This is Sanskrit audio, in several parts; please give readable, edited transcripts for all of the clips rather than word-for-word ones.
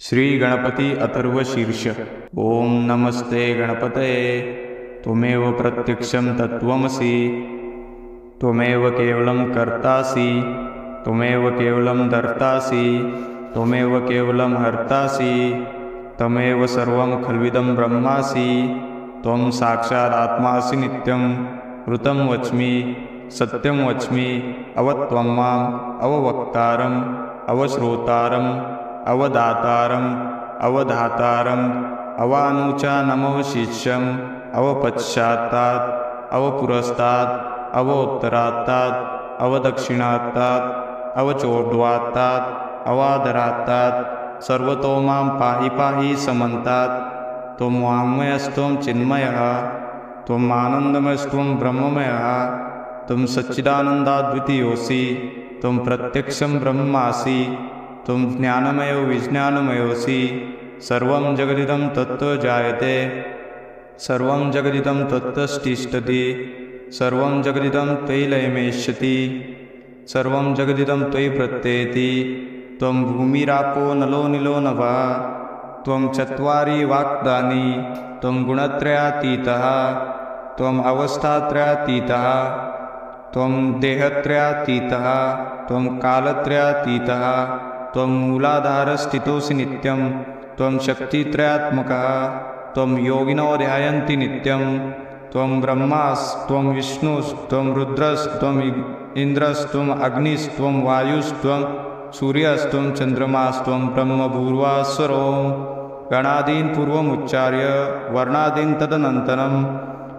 श्री गणपति अथर्व शीर्ष। ओम नमस्ते गणपतये। त्वमेव प्रत्यक्षं तत्त्वमसि, त्वमेव केवलं कर्तासि, त्वमेव केवलं धर्तासि, त्वमेव केवलं हर्तासि, तमेव सर्वं खल्विदं ब्रह्मासि। त्वं साक्षादात्मासि नित्यं। ऋतं वच्मि, सत्यं वच्मि, अवत्वं माम् अववक्तारम्, अवश्रोतारम्, अवदातारम्, अवधातारम्, अवानुचानमवशिष्यम्, अवपश्चात्तात्, अवपुरस्तात्, अवोत्तरात्तात्, अवदक्षिणात्तात्, अवचोर्ध्वात्तात्, अवाधरात्तात्, सर्वतो मां पाहि पाहि समन्तात्। त्वं वाङ्मयस्त्वं चिन्मयः, त्वम् आनन्दमयस्त्वं ब्रह्ममयः, त्वं सच्चिदानन्दाद्वितीयोऽसि, त्वं प्रत्यक्षं ब्रह्मासि, त्वं ज्ञानमयो विज्ञानमयोऽसि। सर्वं जगदिदं तत्त्व जायते, सर्वं जगदिदं तत्त्वष्टिष्ठति, सर्वं जगदिदं त्वयि लयमेष्यति, सर्वं जगदिदं त्वयि प्रत्येति। त्वं भूमिरापो नलो निलो नभः, त्वं चत्वारि वाक्दानि, त्वं गुणत्रयातीतः, त्वम् अवस्थात्रयातीतः, त्वं देहत्रयातीतः, त्वं कालत्रयातीतः, त्वं मूलाधारस्थितोऽसि नित्यं, त्वं शक्तित्रयात्मकः, त्वं योगिनो ध्यायन्ति नित्यं। त्वं ब्रह्मास्त्वं विष्णुस्त्वं रुद्रस्त्वं इन्द्रस्त्वं अग्निस्त्वं वायुस्त्वं सूर्यस्त्वं चन्द्रमास्त्वं ब्रह्मभूर्वास्वरो। गणादीन् पूर्वमुच्चार्य वर्णादीन् तदनन्तरम्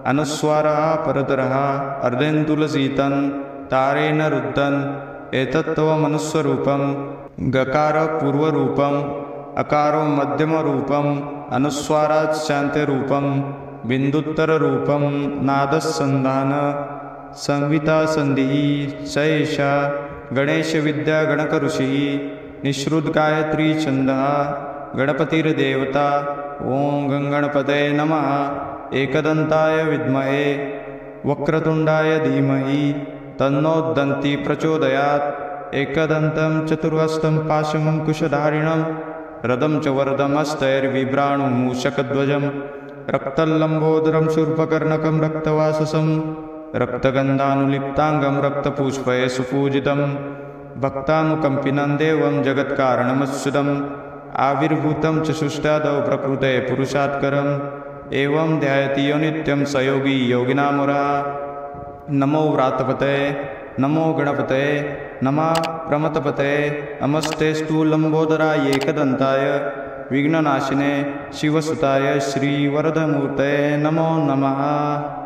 अनुस्वारः परतरः अर्धेन्दुलसीतन् तारेण रुद्धन्। एतत्तव मनुस्वरूपं गकार पूर्वरूपं, अकारो मध्यमरूपं, अनुस्वारात् शान्तिरूपं, बिन्दुत्तररूपं, नादस्सन्धान संवितासन्धिः स एषा गणेशविद्या गणकऋषिः। निःश्रुतगायत्री छन्दः गणपतिर्देवता। ॐ गङ्गणपतये नमः। एकदन्ताय विद्महे वक्रतुण्डाय धीमहि तन्नो दन्ती प्रचोदयात्। एकदन्तं चतुर्हस्तं पाशमङ्कुशधारिणं रथं च वरदमस्तैर्बिभ्राणं मूषकध्वजं रक्तल्लम्बोदरं शूर्पकर्णकं रक्तवाससं रक्तगन्धानुलिप्ताङ्गं रक्तपुष्पैः सुपूजितं भक्तानुकम्पिनं देवं जगत्कारणमच्युतम् आविर्भूतं च सुष्ठादौ प्रकृते पुरुषात्करम् एवं ध्यायति यो नित्यं स योगी योगिनामुरः। नमो व्रातपतये, नमो गणपतये, नमः प्रमथपतये, नमस्तेस्तु लम्बोदराय एकदन्ताय विघ्ननाशिने शिवसुताय श्रीवरदमूर्तये नमो नमः।